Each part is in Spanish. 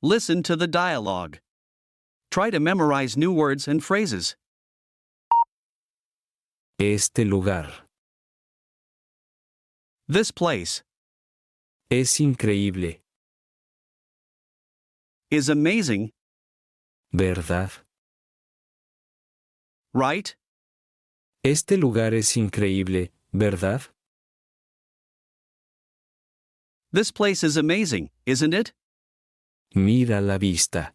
Listen to the dialogue. Try to memorize new words and phrases. Este lugar. This place Es increíble, is amazing, ¿verdad? right? Este lugar es increíble, ¿verdad? This place is amazing, isn't it? Mira la vista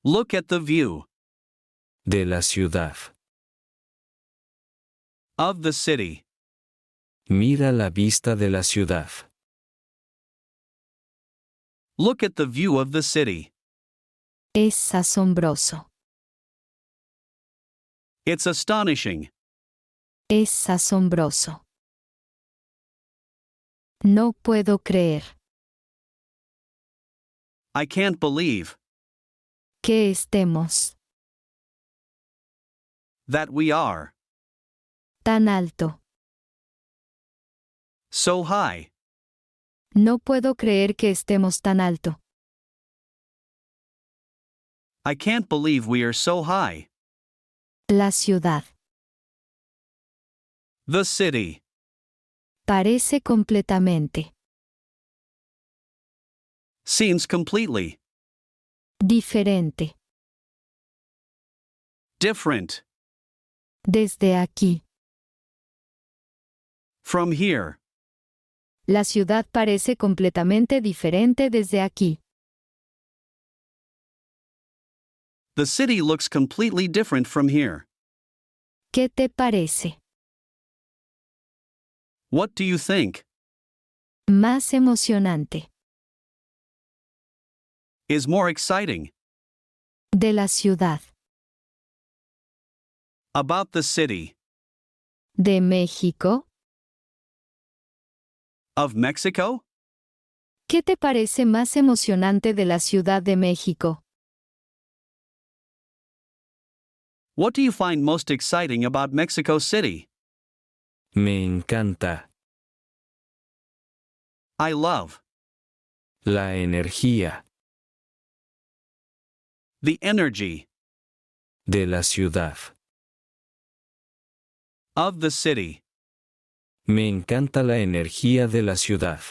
Look at the view de la ciudad. of the city. Mira la vista de la ciudad. Look at the view of the city. Es asombroso. It's astonishing. Es asombroso. No puedo creer I can't believe que estemos that we are tan alto. so high. No puedo creer que estemos tan alto. I can't believe we are so high. La ciudad The city parece completamente seems completely diferente. different Desde aquí, from here. la ciudad parece completamente diferente desde aquí. The city looks completely different from here. ¿Qué te parece? What do you think? Más emocionante. Is more exciting De la ciudad. about the city De México. of Mexico? ¿Qué te parece más emocionante de la Ciudad de México? What do you find most exciting about Mexico City? Me encanta I love la energía the energy de la ciudad. of the city. Me encanta la energía de la ciudad.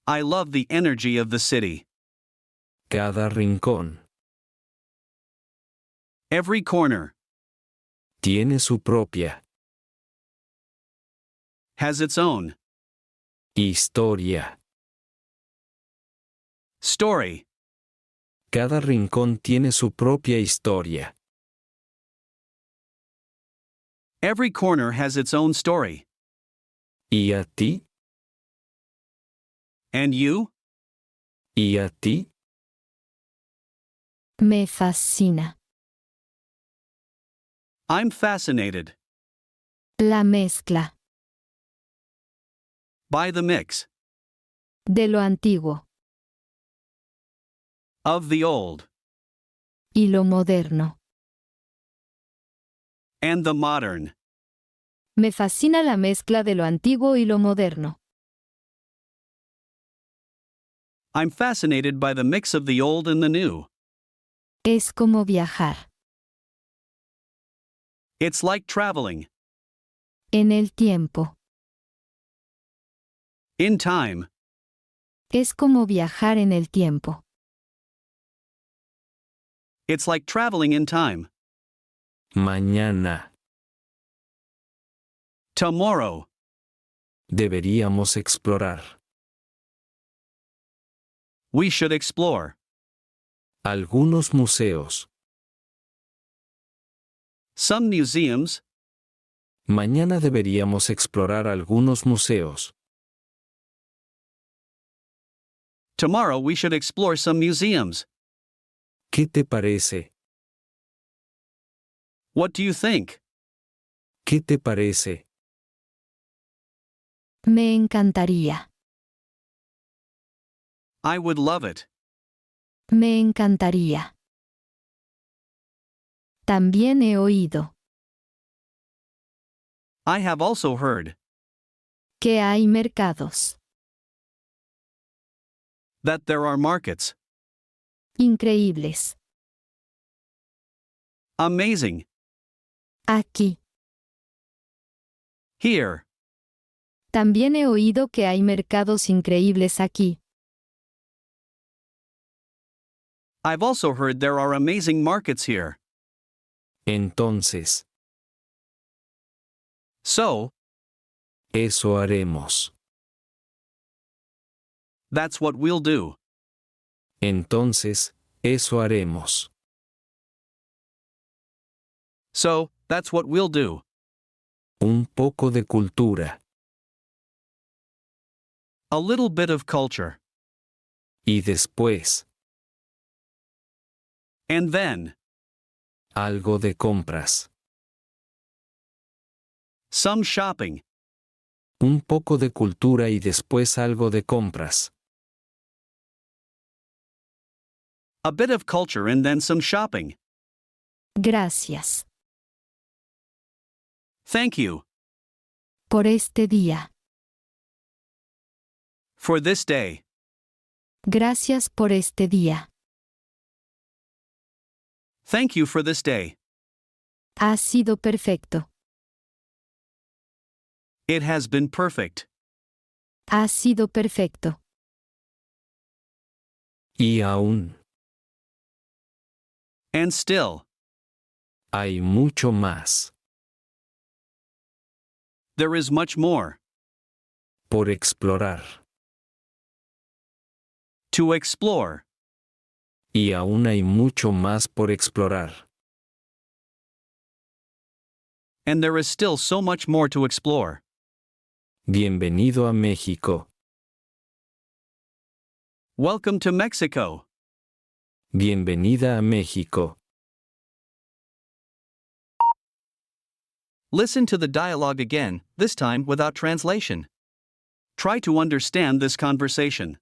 I love the energy of the city. Cada rincón Every corner tiene su propia has its own historia. story. Cada rincón tiene su propia historia. Every corner has its own story. ¿Y a ti? And you? ¿Y a ti? Me fascina. I'm fascinated La mezcla by the mix de lo antiguo of the old y lo moderno. and the modern. Me fascina la mezcla de lo antiguo y lo moderno. I'm fascinated by the mix of the old and the new. Es como viajar. It's like traveling En el tiempo. in time. Es como viajar en el tiempo. It's like traveling in time. Mañana Tomorrow, deberíamos explorar we should explore algunos museos. some museums. Mañana deberíamos explorar algunos museos. Tomorrow we should explore some museums. ¿Qué te parece? What do you think? ¿Qué te parece? Me encantaría. I would love it. Me encantaría. También he oído I have also heard que hay mercados That there are markets. Increíbles. Amazing. Aquí. Here. También he oído que hay mercados increíbles aquí. I've also heard there are amazing markets here. Entonces, So, eso haremos. that's what we'll do. Entonces, eso haremos. So, that's what we'll do. Un poco de cultura. A little bit of culture. Y después, And then, algo de compras. some shopping. Un poco de cultura y después algo de compras. A bit of culture and then some shopping. Gracias. Thank you. Por este día. For this day. Gracias por este día. Thank you for this day. Ha sido perfecto. It has been perfect. Ha sido perfecto. Y aún, And still, hay mucho más. there is much more. Por explorar. To explore. Y aún hay mucho más por explorar. And there is still so much more to explore. Bienvenido a México. Welcome to Mexico. Bienvenida a México. Listen to the dialogue again, this time without translation. Try to understand this conversation.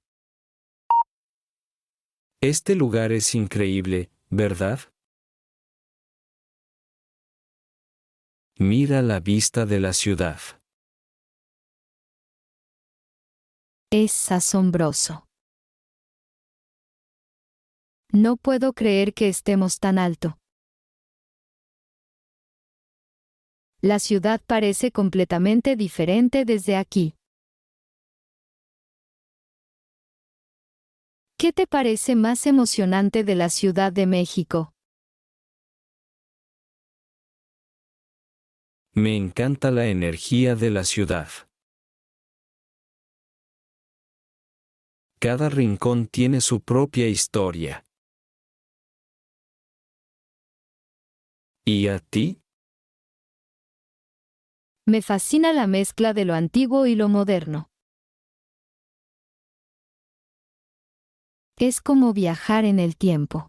Este lugar es increíble, ¿verdad? Mira la vista de la ciudad. Es asombroso. No puedo creer que estemos tan alto. La ciudad parece completamente diferente desde aquí. ¿Qué te parece más emocionante de la Ciudad de México? Me encanta la energía de la ciudad. Cada rincón tiene su propia historia. ¿Y a ti? Me fascina la mezcla de lo antiguo y lo moderno. Es como viajar en el tiempo.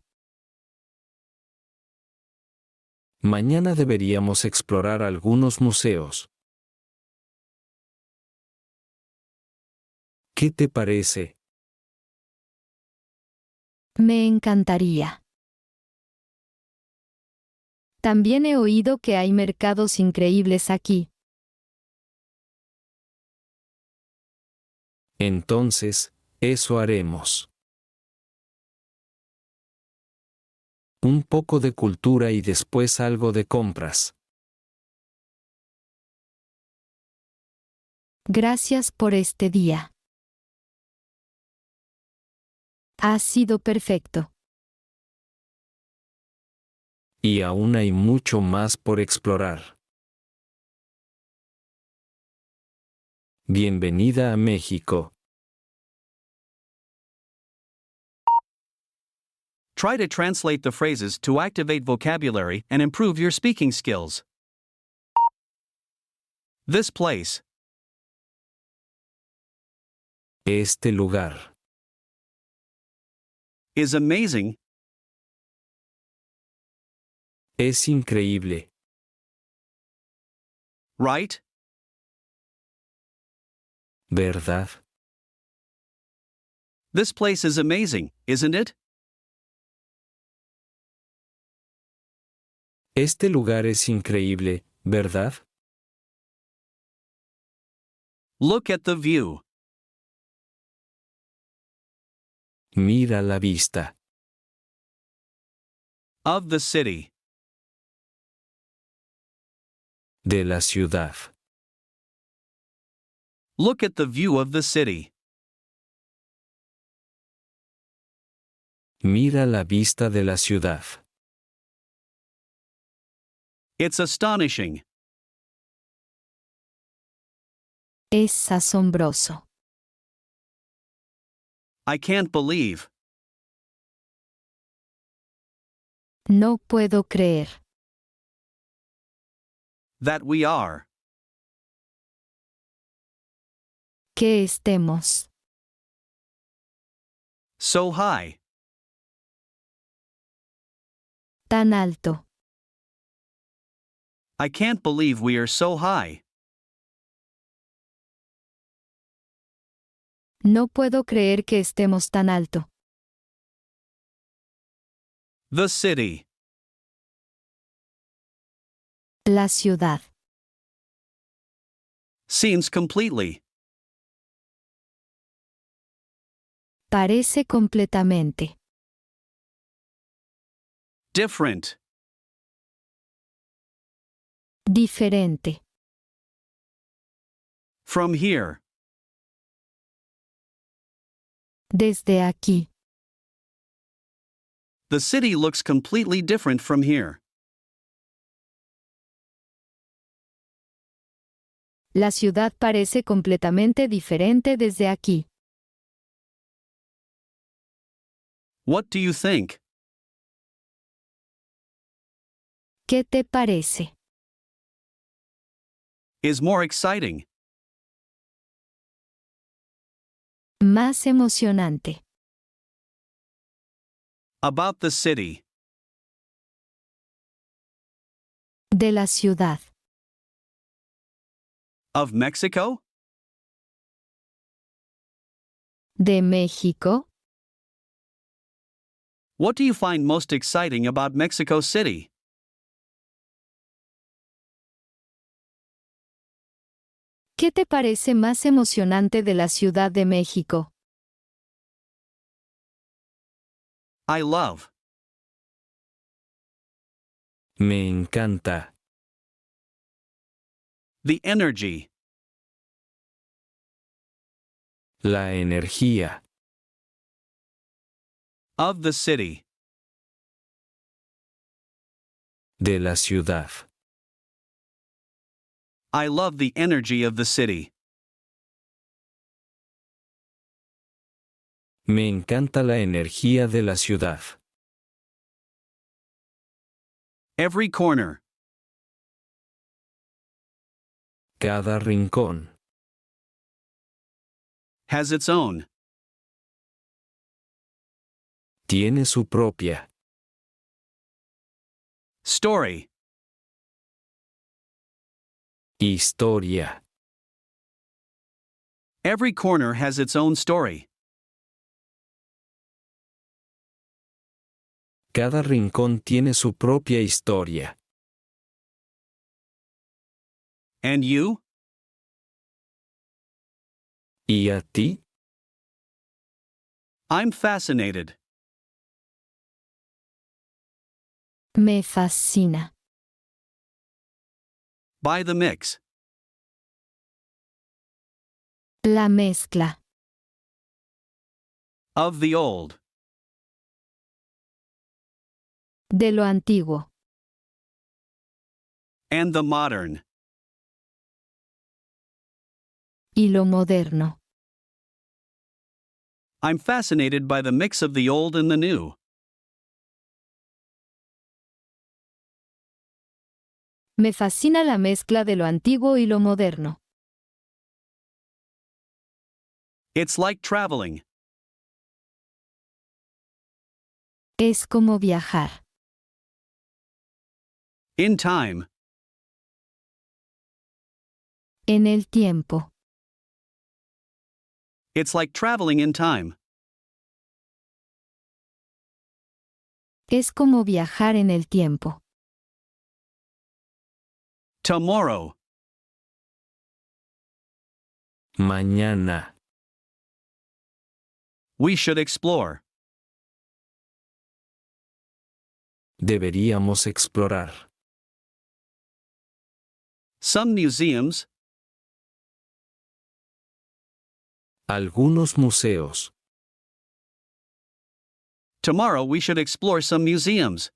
Mañana deberíamos explorar algunos museos. ¿Qué te parece? Me encantaría. También he oído que hay mercados increíbles aquí. Entonces, eso haremos. Un poco de cultura y después algo de compras. Gracias por este día. Ha sido perfecto. Y aún hay mucho más por explorar. Bienvenida a México. Try to translate the phrases to activate vocabulary and improve your speaking skills. This place. Este lugar. Is amazing. Es increíble. Right? ¿Verdad? This place is amazing, isn't it? Este lugar es increíble, ¿verdad? Look at the view. Mira la vista. Of the city. De la ciudad. Look at the view of the city. Mira la vista de la ciudad. It's astonishing. Es asombroso. I can't believe. No puedo creer. That we are. Que estemos. So high. Tan alto. I can't believe we are so high. No puedo creer que estemos tan alto. The city. La ciudad. Seems completely. Parece completamente. Different. Diferente. From here. Desde aquí. The city looks completely different from here. La ciudad parece completamente diferente desde aquí. What do you think? ¿Qué te parece? Is more exciting. Más emocionante. About the city. De la ciudad. Of Mexico? De México. What do you find most exciting about Mexico City? ¿Qué te parece más emocionante de la Ciudad de México? I love. Me encanta. The energy. La energía. Of the city. De la ciudad. I love the energy of the city. Me encanta la energía de la ciudad. Every corner. Cada rincón. Has its own. Tiene su propia Story. historia. Every corner has its own story. Cada rincón tiene su propia historia. And you? ¿Y a ti? I'm fascinated. Me fascina. By the mix. La mezcla. Of the old. De lo antiguo. And the modern. Y lo moderno. I'm fascinated by the mix of the old and the new. Me fascina la mezcla de lo antiguo y lo moderno. It's like traveling. Es como viajar. In time. En el tiempo. It's like traveling in time. Es como viajar en el tiempo. Tomorrow. Mañana. We should explore. Deberíamos explorar. Some museums. Algunos museos. Tomorrow we should explore some museums.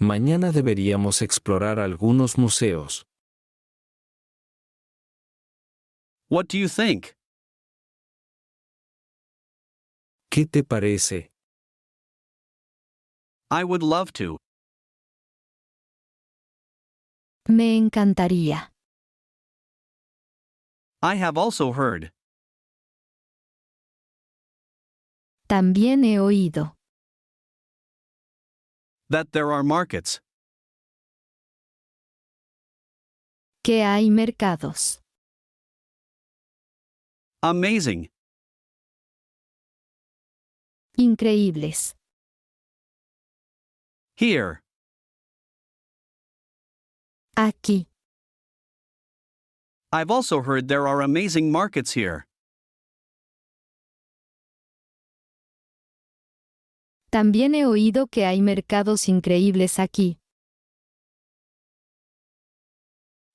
Mañana deberíamos explorar algunos museos. What do you think? ¿Qué te parece? I would love to. Me encantaría. I have also heard. También he oído. That there are markets. Que hay mercados. Amazing. Increíbles. Here. Aquí. I've also heard there are amazing markets here. También he oído que hay mercados increíbles aquí.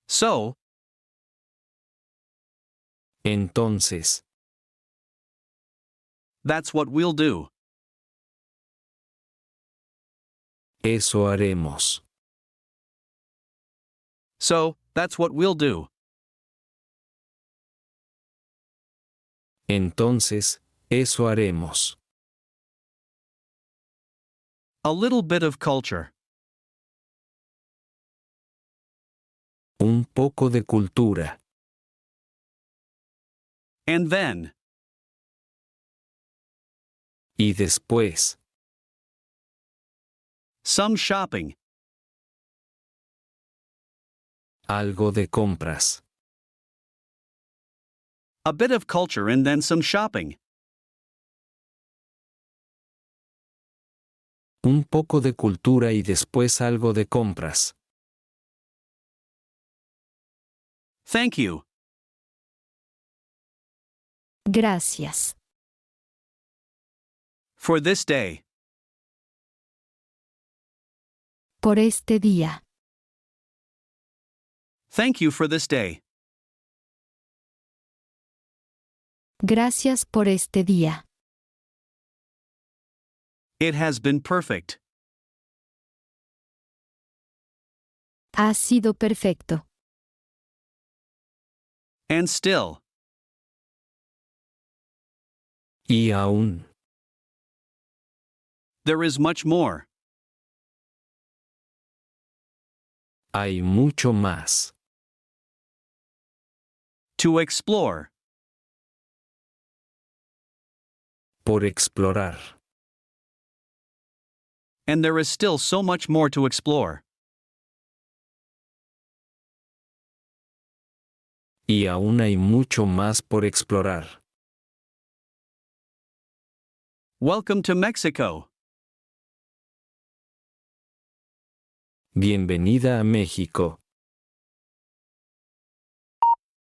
So. Entonces. That's what we'll do. Eso haremos. So, that's what we'll do. Entonces, eso haremos. A little bit of culture. Un poco de cultura. And then. Y después. Some shopping. Algo de compras. A bit of culture and then some shopping. Un poco de cultura y después algo de compras. Thank you. Gracias. For this day. Por este día. Thank you for this day. Gracias por este día. It has been perfect. Ha sido perfecto. And still. Y aún. There is much more. Hay mucho más. To explore. Por explorar. And there is still so much more to explore. Y aún hay mucho más por explorar. Welcome to Mexico. Bienvenida a México.